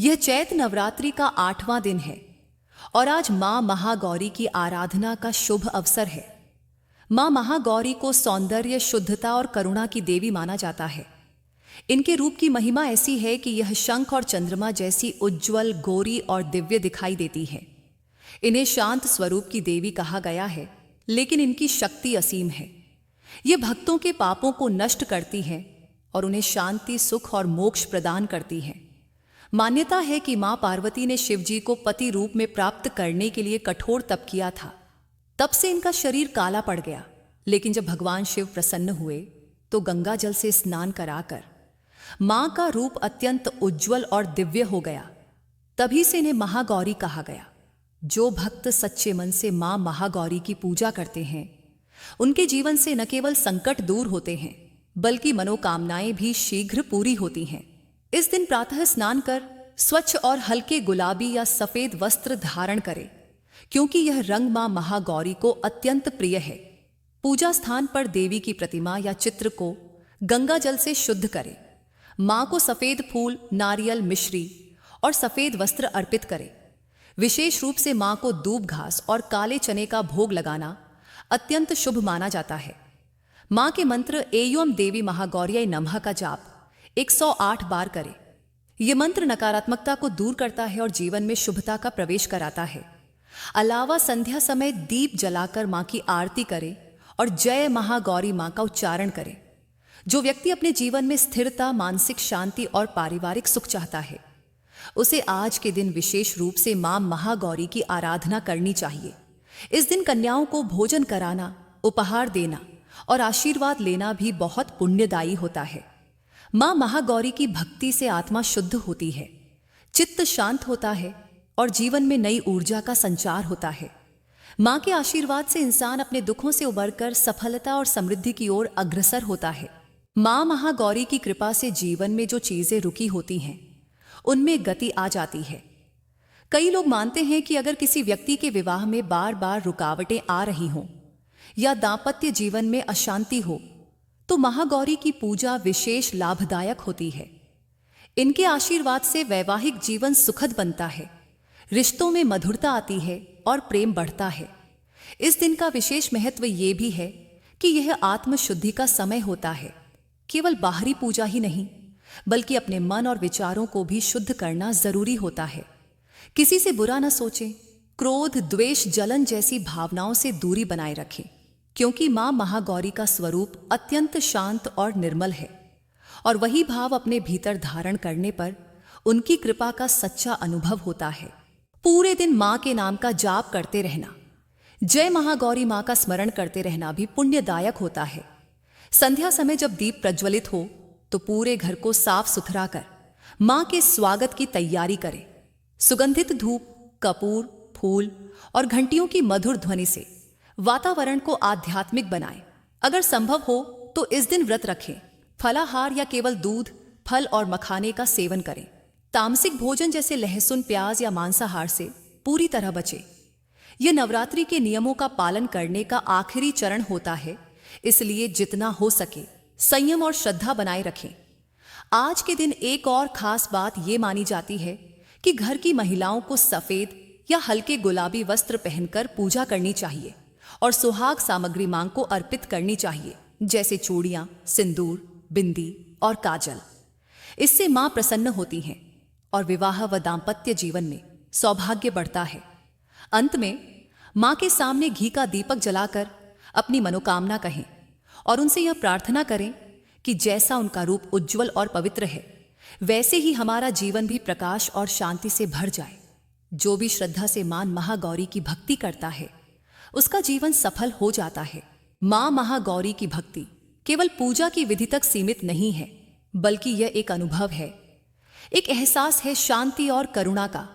यह चैत्र नवरात्रि का 8वां दिन है और आज मां महागौरी की आराधना का शुभ अवसर है। मां महागौरी को सौंदर्य, शुद्धता और करुणा की देवी माना जाता है। इनके रूप की महिमा ऐसी है कि यह शंख और चंद्रमा जैसी उज्ज्वल, गोरी और दिव्य दिखाई देती है। इन्हें शांत स्वरूप की देवी कहा गया है, लेकिन इनकी शक्ति असीम है। ये भक्तों के पापों को नष्ट करती है और उन्हें शांति, सुख और मोक्ष प्रदान करती है। मान्यता है कि मां पार्वती ने शिव जी को पति रूप में प्राप्त करने के लिए कठोर तप किया था। तब से इनका शरीर काला पड़ गया, लेकिन जब भगवान शिव प्रसन्न हुए तो गंगा जल से स्नान कराकर मां का रूप अत्यंत उज्ज्वल और दिव्य हो गया। तभी से इन्हें महागौरी कहा गया। जो भक्त सच्चे मन से मां महागौरी की पूजा करते हैं, उनके जीवन से न केवल संकट दूर होते हैं, बल्कि मनोकामनाएं भी शीघ्र पूरी होती हैं। इस दिन प्रातः स्नान कर स्वच्छ और हल्के गुलाबी या सफेद वस्त्र धारण करें, क्योंकि यह रंग मां महागौरी को अत्यंत प्रिय है। पूजा स्थान पर देवी की प्रतिमा या चित्र को गंगा जल से शुद्ध करें। मां को सफेद फूल, नारियल, मिश्री और सफेद वस्त्र अर्पित करें। विशेष रूप से मां को दूब घास और काले चने का भोग लगाना अत्यंत शुभ माना जाता है। मां के मंत्र एयम देवी महागौर्यै नमः का जाप 108 बार करें। यह मंत्र नकारात्मकता को दूर करता है और जीवन में शुभता का प्रवेश कराता है। अलावा संध्या समय दीप जलाकर मां की आरती करें और जय महागौरी मां का उच्चारण करें। जो व्यक्ति अपने जीवन में स्थिरता, मानसिक शांति और पारिवारिक सुख चाहता है, उसे आज के दिन विशेष रूप से मां महागौरी की आराधना करनी चाहिए। इस दिन कन्याओं को भोजन कराना, उपहार देना और आशीर्वाद लेना भी बहुत पुण्यदायी होता है। मां महागौरी की भक्ति से आत्मा शुद्ध होती है, चित्त शांत होता है और जीवन में नई ऊर्जा का संचार होता है। मां के आशीर्वाद से इंसान अपने दुखों से उबरकर सफलता और समृद्धि की ओर अग्रसर होता है। मां महागौरी की कृपा से जीवन में जो चीजें रुकी होती हैं, उनमें गति आ जाती है। कई लोग मानते हैं कि अगर किसी व्यक्ति के विवाह में बार बार रुकावटें आ रही हों या दांपत्य जीवन में अशांति हो, तो महागौरी की पूजा विशेष लाभदायक होती है। इनके आशीर्वाद से वैवाहिक जीवन सुखद बनता है, रिश्तों में मधुरता आती है और प्रेम बढ़ता है। इस दिन का विशेष महत्व ये भी है कि यह आत्मशुद्धि का समय होता है। केवल बाहरी पूजा ही नहीं, बल्कि अपने मन और विचारों को भी शुद्ध करना जरूरी होता है। किसी से बुरा न सोचें, क्रोध, द्वेष, जलन जैसी भावनाओं से दूरी बनाए रखें, क्योंकि मां महागौरी का स्वरूप अत्यंत शांत और निर्मल है और वही भाव अपने भीतर धारण करने पर उनकी कृपा का सच्चा अनुभव होता है। पूरे दिन मां के नाम का जाप करते रहना, जय महागौरी मां का स्मरण करते रहना भी पुण्यदायक होता है। संध्या समय जब दीप प्रज्वलित हो तो पूरे घर को साफ सुथरा कर मां के स्वागत की तैयारी करें। सुगंधित धूप, कपूर, फूल और घंटियों की मधुर ध्वनि से वातावरण को आध्यात्मिक बनाएं। अगर संभव हो तो इस दिन व्रत रखें, फलाहार या केवल दूध, फल और मखाने का सेवन करें। तामसिक भोजन जैसे लहसुन, प्याज या मांसाहार से पूरी तरह बचें। यह नवरात्रि के नियमों का पालन करने का आखिरी चरण होता है, इसलिए जितना हो सके संयम और श्रद्धा बनाए रखें। आज के दिन एक और खास बात यह मानी जाती है कि घर की महिलाओं को सफेद या हल्के गुलाबी वस्त्र पहनकर पूजा करनी चाहिए और सुहाग सामग्री मां को अर्पित करनी चाहिए, जैसे चूड़ियां, सिंदूर, बिंदी और काजल। इससे मां प्रसन्न होती हैं और विवाह व दांपत्य जीवन में सौभाग्य बढ़ता है। अंत में मां के सामने घी का दीपक जलाकर अपनी मनोकामना कहें और उनसे यह प्रार्थना करें कि जैसा उनका रूप उज्ज्वल और पवित्र है, वैसे ही हमारा जीवन भी प्रकाश और शांति से भर जाए। जो भी श्रद्धा से मां महागौरी की भक्ति करता है, उसका जीवन सफल हो जाता है। मां महागौरी की भक्ति केवल पूजा की विधि तक सीमित नहीं है, बल्कि यह एक अनुभव है, एक एहसास है शांति और करुणा का,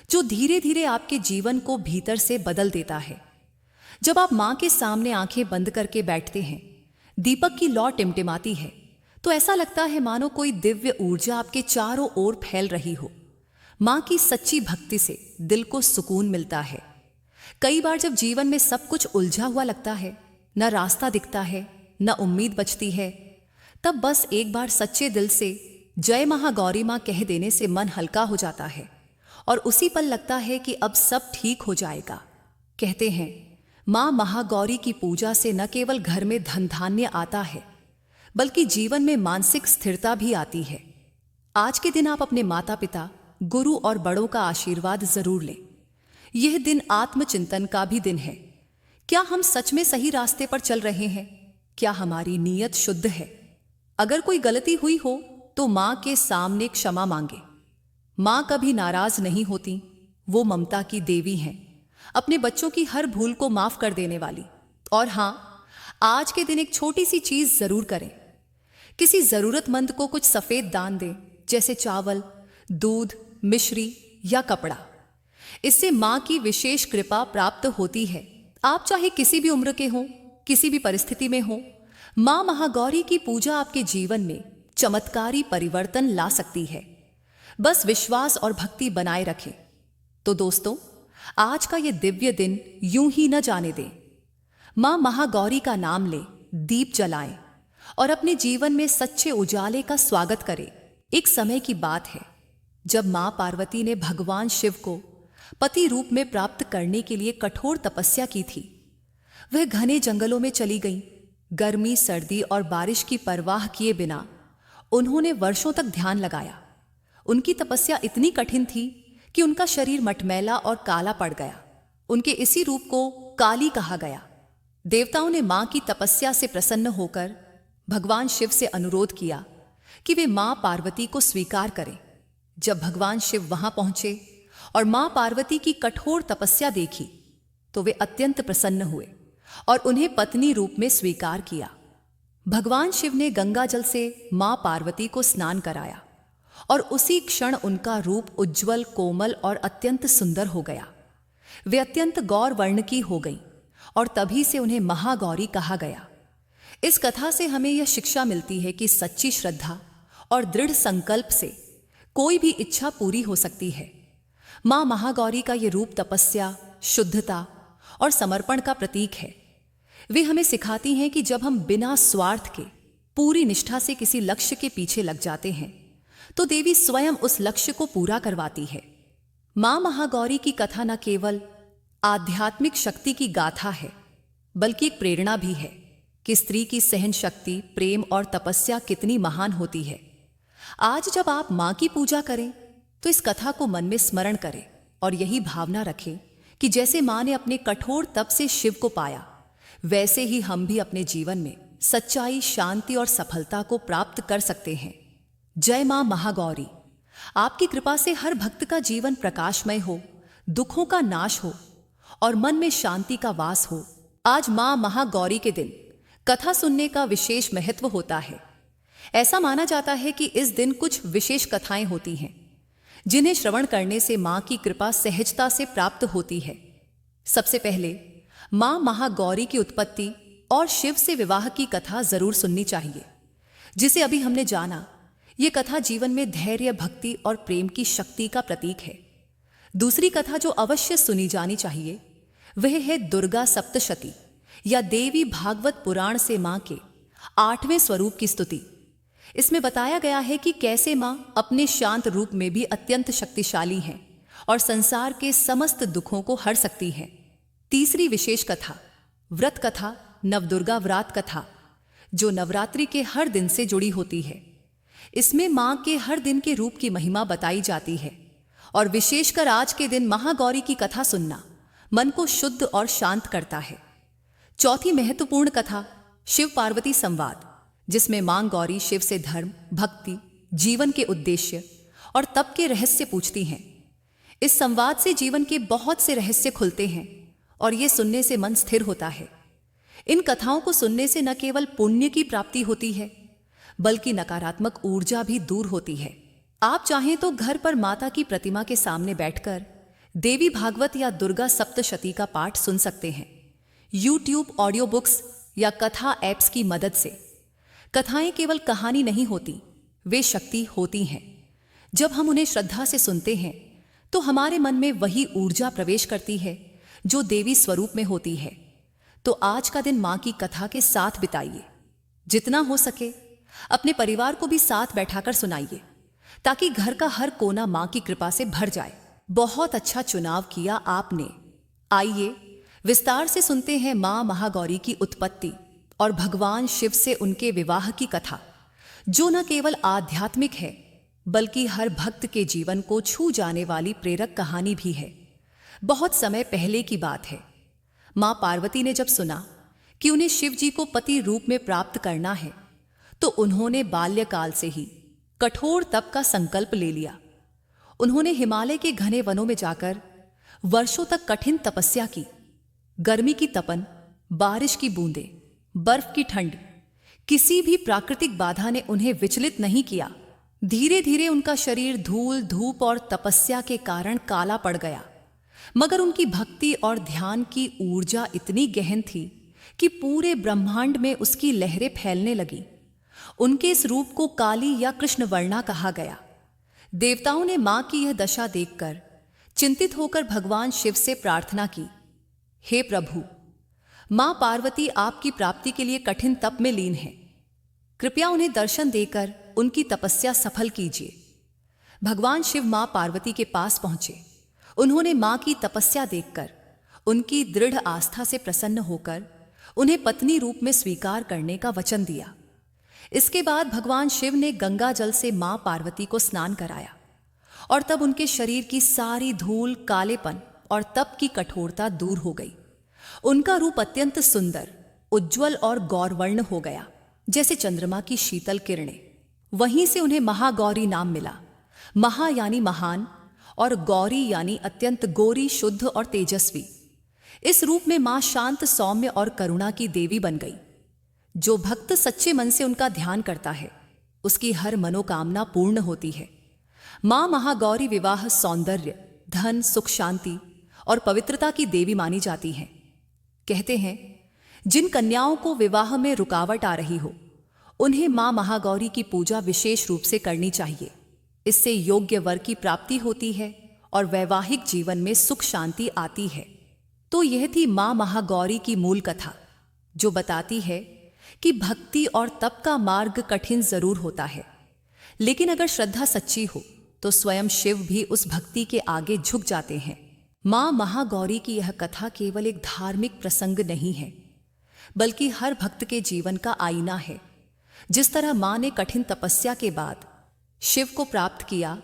जो धीरे धीरे आपके जीवन को भीतर से बदल देता है। जब आप मां के सामने आंखें बंद करके बैठते हैं, दीपक की लौ टिमटिमाती है, तो ऐसा लगता है मानो कोई दिव्य ऊर्जा आपके चारों ओर फैल रही हो। मां की सच्ची भक्ति से दिल को सुकून मिलता है। कई बार जब जीवन में सब कुछ उलझा हुआ लगता है, न रास्ता दिखता है, न उम्मीद बचती है, तब बस एक बार सच्चे दिल से जय महागौरी माँ कह देने से मन हल्का हो जाता है और उसी पल लगता है कि अब सब ठीक हो जाएगा। कहते हैं माँ महागौरी की पूजा से न केवल घर में धन धान्य आता है बल्कि जीवन में मानसिक स्थिरता भी आती है। आज के दिन आप अपने माता पिता, गुरु और बड़ों का आशीर्वाद जरूर लें। यह दिन आत्मचिंतन का भी दिन है। क्या हम सच में सही रास्ते पर चल रहे हैं? क्या हमारी नीयत शुद्ध है? अगर कोई गलती हुई हो तो मां के सामने क्षमा मांगे। मां कभी नाराज नहीं होती, वो ममता की देवी हैं, अपने बच्चों की हर भूल को माफ कर देने वाली। और हां, आज के दिन एक छोटी सी चीज जरूर करें। किसी जरूरतमंद को कुछ सफेद दान दें, जैसे चावल, दूध, मिश्री या कपड़ा। इससे मां की विशेष कृपा प्राप्त होती है। आप चाहे किसी भी उम्र के हों, किसी भी परिस्थिति में हों, मां महागौरी की पूजा आपके जीवन में चमत्कारी परिवर्तन ला सकती है। बस विश्वास और भक्ति बनाए रखें। तो दोस्तों, आज का ये दिव्य दिन यूं ही न जाने दें। मां महागौरी का नाम लें, दीप जलाएं और अपने जीवन में सच्चे उजाले का स्वागत करें। एक समय की बात है जब मां पार्वती ने भगवान शिव को पति रूप में प्राप्त करने के लिए कठोर तपस्या की थी। वह घने जंगलों में चली गईं। गर्मी, सर्दी और बारिश की परवाह किए बिना उन्होंने वर्षों तक ध्यान लगाया। उनकी तपस्या इतनी कठिन थी कि उनका शरीर मटमैला और काला पड़ गया। उनके इसी रूप को काली कहा गया। देवताओं ने मां की तपस्या से प्रसन्न होकर भगवान शिव से अनुरोध किया कि वे मां पार्वती को स्वीकार करें। जब भगवान शिव वहां पहुंचे और मां पार्वती की कठोर तपस्या देखी तो वे अत्यंत प्रसन्न हुए और उन्हें पत्नी रूप में स्वीकार किया। भगवान शिव ने गंगा जल से मां पार्वती को स्नान कराया और उसी क्षण उनका रूप उज्जवल, कोमल और अत्यंत सुंदर हो गया। वे अत्यंत गौर वर्ण की हो गईं और तभी से उन्हें महागौरी कहा गया। इस कथा से हमें यह शिक्षा मिलती है कि सच्ची श्रद्धा और दृढ़ संकल्प से कोई भी इच्छा पूरी हो सकती है। मां महागौरी का यह रूप तपस्या, शुद्धता और समर्पण का प्रतीक है। वे हमें सिखाती हैं कि जब हम बिना स्वार्थ के पूरी निष्ठा से किसी लक्ष्य के पीछे लग जाते हैं तो देवी स्वयं उस लक्ष्य को पूरा करवाती है। मां महागौरी की कथा न केवल आध्यात्मिक शक्ति की गाथा है बल्कि एक प्रेरणा भी है कि स्त्री की सहन शक्ति, प्रेम और तपस्या कितनी महान होती है। आज जब आप मां की पूजा करें तो इस कथा को मन में स्मरण करें और यही भावना रखें कि जैसे मां ने अपने कठोर तप से शिव को पाया, वैसे ही हम भी अपने जीवन में सच्चाई, शांति और सफलता को प्राप्त कर सकते हैं। जय मां महागौरी। आपकी कृपा से हर भक्त का जीवन प्रकाशमय हो, दुखों का नाश हो और मन में शांति का वास हो। आज मां महागौरी के दिन कथा सुनने का विशेष महत्व होता है। ऐसा माना जाता है कि इस दिन कुछ विशेष कथाएं होती हैं जिन्हें श्रवण करने से मां की कृपा सहजता से प्राप्त होती है। सबसे पहले मां महागौरी की उत्पत्ति और शिव से विवाह की कथा जरूर सुननी चाहिए, जिसे अभी हमने जाना। यह कथा जीवन में धैर्य, भक्ति और प्रेम की शक्ति का प्रतीक है। दूसरी कथा जो अवश्य सुनी जानी चाहिए वह है दुर्गा सप्तशती या देवी भागवत पुराण से मां के 8वें स्वरूप की स्तुति। इसमें बताया गया है कि कैसे मां अपने शांत रूप में भी अत्यंत शक्तिशाली हैं और संसार के समस्त दुखों को हर सकती हैं। तीसरी विशेष कथा व्रत कथा, नवदुर्गा व्रत कथा, जो नवरात्रि के हर दिन से जुड़ी होती है। इसमें मां के हर दिन के रूप की महिमा बताई जाती है और विशेषकर आज के दिन महागौरी की कथा सुनना मन को शुद्ध और शांत करता है। चौथी महत्वपूर्ण कथा शिव पार्वती संवाद, जिसमें मां गौरी शिव से धर्म, भक्ति, जीवन के उद्देश्य और तप के रहस्य पूछती हैं। इस संवाद से जीवन के बहुत से रहस्य खुलते हैं और ये सुनने से मन स्थिर होता है। इन कथाओं को सुनने से न केवल पुण्य की प्राप्ति होती है बल्कि नकारात्मक ऊर्जा भी दूर होती है। आप चाहें तो घर पर माता की प्रतिमा के सामने बैठकर देवी भागवत या दुर्गा सप्तशती का पाठ सुन सकते हैं। YouTube ऑडियो बुक्स या कथा ऐप्स की मदद से। कथाएं केवल कहानी नहीं होती, वे शक्ति होती हैं। जब हम उन्हें श्रद्धा से सुनते हैं तो हमारे मन में वही ऊर्जा प्रवेश करती है जो देवी स्वरूप में होती है। तो आज का दिन मां की कथा के साथ बिताइए। जितना हो सके अपने परिवार को भी साथ बैठाकर सुनाइए ताकि घर का हर कोना मां की कृपा से भर जाए। बहुत अच्छा चुनाव किया आपने। आइए विस्तार से सुनते हैं मां महागौरी की उत्पत्ति और भगवान शिव से उनके विवाह की कथा, जो न केवल आध्यात्मिक है बल्कि हर भक्त के जीवन को छू जाने वाली प्रेरक कहानी भी है। बहुत समय पहले की बात है। मां पार्वती ने जब सुना कि उन्हें शिव जी को पति रूप में प्राप्त करना है, तो उन्होंने बाल्यकाल से ही कठोर तप का संकल्प ले लिया। उन्होंने हिमालय के घने वनों में जाकर वर्षों तक कठिन तपस्या की। गर्मी की तपन, बारिश की बूंदें, बर्फ की ठंड, किसी भी प्राकृतिक बाधा ने उन्हें विचलित नहीं किया। धीरे धीरे उनका शरीर धूल, धूप और तपस्या के कारण काला पड़ गया, मगर उनकी भक्ति और ध्यान की ऊर्जा इतनी गहन थी कि पूरे ब्रह्मांड में उसकी लहरें फैलने लगी। उनके इस रूप को काली या कृष्णवर्णा कहा गया। देवताओं ने मां की यह दशा देखकर चिंतित होकर भगवान शिव से प्रार्थना की, हे प्रभु, मां पार्वती आपकी प्राप्ति के लिए कठिन तप में लीन है। कृपया उन्हें दर्शन देकर उनकी तपस्या सफल कीजिए। भगवान शिव मां पार्वती के पास पहुंचे। उन्होंने मां की तपस्या देखकर उनकी दृढ़ आस्था से प्रसन्न होकर उन्हें पत्नी रूप में स्वीकार करने का वचन दिया। इसके बाद भगवान शिव ने गंगा जल से मां पार्वती को स्नान कराया और तब उनके शरीर की सारी धूल, कालेपन और तप की कठोरता दूर हो गई। उनका रूप अत्यंत सुंदर, उज्ज्वल और गौरवर्ण हो गया, जैसे चंद्रमा की शीतल किरणें। वहीं से उन्हें महागौरी नाम मिला। महा यानी महान और गौरी यानी अत्यंत गोरी, शुद्ध और तेजस्वी। इस रूप में मां शांत, सौम्य और करुणा की देवी बन गई। जो भक्त सच्चे मन से उनका ध्यान करता है, उसकी हर मनोकामना पूर्ण होती है। मां महागौरी विवाह, सौंदर्य, धन, सुख, शांति और पवित्रता की देवी मानी जाती हैं। कहते हैं, जिन कन्याओं को विवाह में रुकावट आ रही हो, उन्हें मां महागौरी की पूजा विशेष रूप से करनी चाहिए। इससे योग्य वर की प्राप्ति होती है और वैवाहिक जीवन में सुख शांति आती है। तो यह थी मां महागौरी की मूल कथा, जो बताती है कि भक्ति और तप का मार्ग कठिन जरूर होता है, लेकिन अगर श्रद्धा सच्ची हो तो स्वयं शिव भी उस भक्ति के आगे झुक जाते हैं। मां महागौरी की यह कथा केवल एक धार्मिक प्रसंग नहीं है, बल्कि हर भक्त के जीवन का आईना है। जिस तरह मां ने कठिन तपस्या के बाद शिव को प्राप्त किया,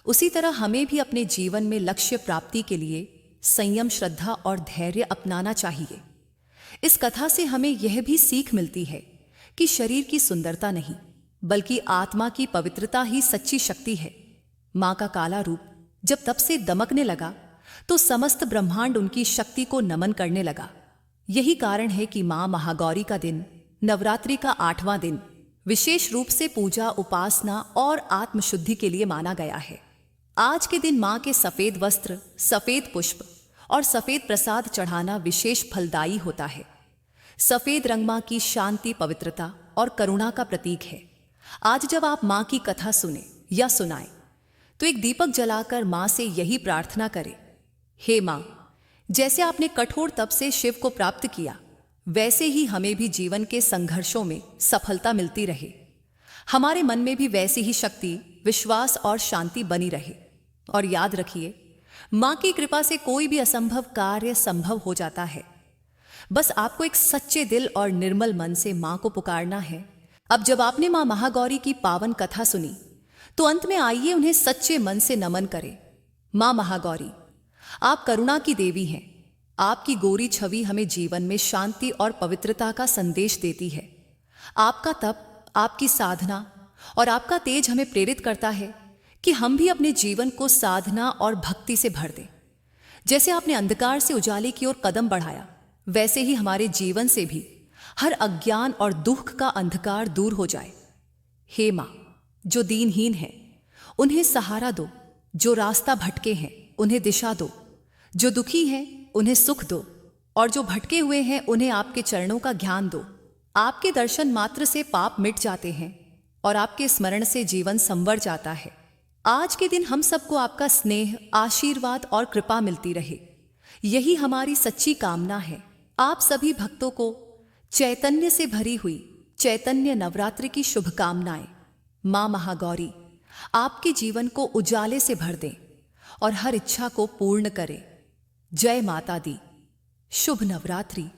उसी तरह हमें भी अपने जीवन में लक्ष्य प्राप्ति के लिए संयम, श्रद्धा और धैर्य अपनाना चाहिए। इस कथा से हमें यह भी सीख मिलती है कि शरीर की सुंदरता नहीं, बल्कि आत्मा की पवित्रता ही सच्ची शक्ति है। मां का काला रूप जब तप से दमकने लगा, तो समस्त ब्रह्मांड उनकी शक्ति को नमन करने लगा। यही कारण है कि मां महागौरी का दिन, नवरात्रि का 8वां दिन, विशेष रूप से पूजा, उपासना और आत्मशुद्धि के लिए माना गया है। आज के दिन मां के सफेद वस्त्र, सफेद पुष्प और सफेद प्रसाद चढ़ाना विशेष फलदायी होता है। सफेद रंग मां की शांति, पवित्रता और करुणा का प्रतीक है। आज जब आप मां की कथा सुने या सुनाएं, तो एक दीपक जलाकर मां से यही प्रार्थना करें, हे मां, जैसे आपने कठोर तप से शिव को प्राप्त किया, वैसे ही हमें भी जीवन के संघर्षों में सफलता मिलती रहे। हमारे मन में भी वैसी ही शक्ति, विश्वास और शांति बनी रहे। और याद रखिए, मां की कृपा से कोई भी असंभव कार्य संभव हो जाता है। बस आपको एक सच्चे दिल और निर्मल मन से मां को पुकारना है। अब जब आपने मां महागौरी की पावन कथा सुनी, तो अंत में आइए उन्हें सच्चे मन से नमन करें। मां महागौरी, आप करुणा की देवी हैं। आपकी गोरी छवि हमें जीवन में शांति और पवित्रता का संदेश देती है। आपका तप, आपकी साधना और आपका तेज हमें प्रेरित करता है कि हम भी अपने जीवन को साधना और भक्ति से भर दें। जैसे आपने अंधकार से उजाले की ओर कदम बढ़ाया, वैसे ही हमारे जीवन से भी हर अज्ञान और दुख का अंधकार दूर हो जाए। हे मां, जो दीनहीन है उन्हें सहारा दो, जो रास्ता भटके हैं उन्हें दिशा दो, जो दुखी हैं उन्हें सुख दो, और जो भटके हुए हैं उन्हें आपके चरणों का ज्ञान दो। आपके दर्शन मात्र से पाप मिट जाते हैं और आपके स्मरण से जीवन संवर जाता है। आज के दिन हम सबको आपका स्नेह, आशीर्वाद और कृपा मिलती रहे, यही हमारी सच्ची कामना है। आप सभी भक्तों को चैतन्य से भरी हुई, चैतन्य नवरात्रि की शुभकामनाएं। मां महागौरी आपके जीवन को उजाले से भर दें और हर इच्छा को पूर्ण करे। जय माता दी। शुभ नवरात्रि।